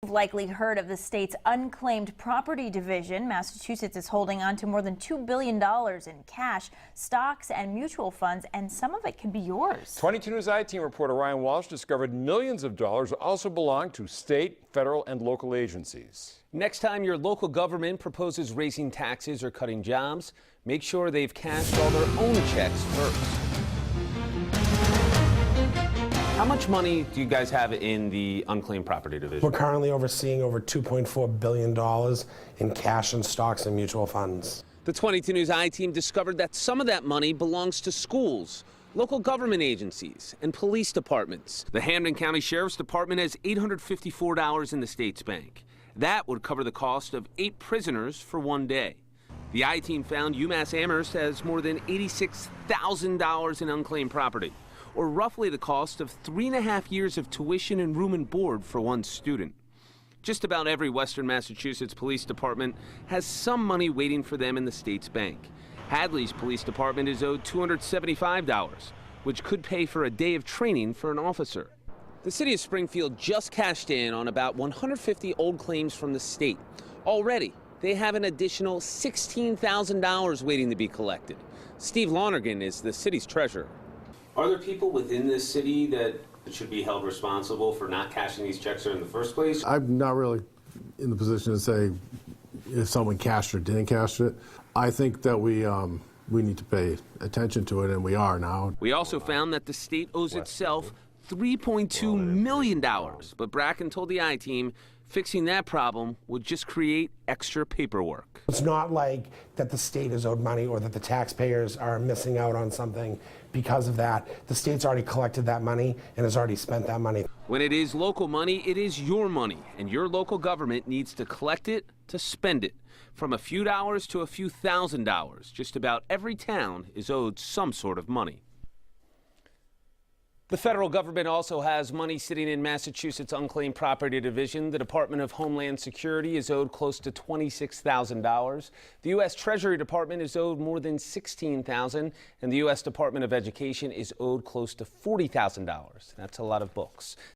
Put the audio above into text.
You've likely heard of the state's unclaimed property division. Massachusetts is holding on to more than $2 billion in cash, stocks, and mutual funds, and some of it can be yours. 22 News I-Team reporter Ryan Walsh discovered millions of dollars also belong to state, federal, and local agencies. Next time your local government proposes raising taxes or cutting jobs, make sure they've cashed all their own checks first. How much money do you guys have in the unclaimed property division? We're currently overseeing over $2.4 billion in cash and stocks and mutual funds. The 22 News I-Team discovered that some of that money belongs to schools, local government agencies, and police departments. The Hampden County Sheriff's Department has $854 in the state's bank. That would cover the cost of 8 prisoners for one day. The I-Team found UMass Amherst has more than $86,000 in unclaimed property, or roughly the cost of 3.5 years of tuition and room and board for one student. Just about every Western Massachusetts police department has some money waiting for them in the state's bank. Hadley's police department is owed $275, which could pay for a day of training for an officer. The city of Springfield just cashed in on about 150 old claims from the state. Already, they have an additional $16,000 waiting to be collected. Steve Lonergan is the city's treasurer. Are there people within this city that should be held responsible for not cashing these checks in the first place? I'm not really in the position to say if someone cashed or didn't cash it. I think that we need to pay attention to it, and we are now. We also found that the state owes itself $3.2 million, but Bracken told the I-Team fixing that problem would just create extra paperwork. It's not like that the state is owed money or that the taxpayers are missing out on something because of that. The state's already collected that money and has already spent that money. When it is local money, it is your money, and your local government needs to collect it to spend it. From a few dollars to a few $1,000s, just about every town is owed some sort of money. The federal government also has money sitting in Massachusetts' unclaimed property division. The Department of Homeland Security is owed close to $26,000. The U.S. Treasury Department is owed more than $16,000, and the U.S. Department of Education is owed close to $40,000. That's a lot of books.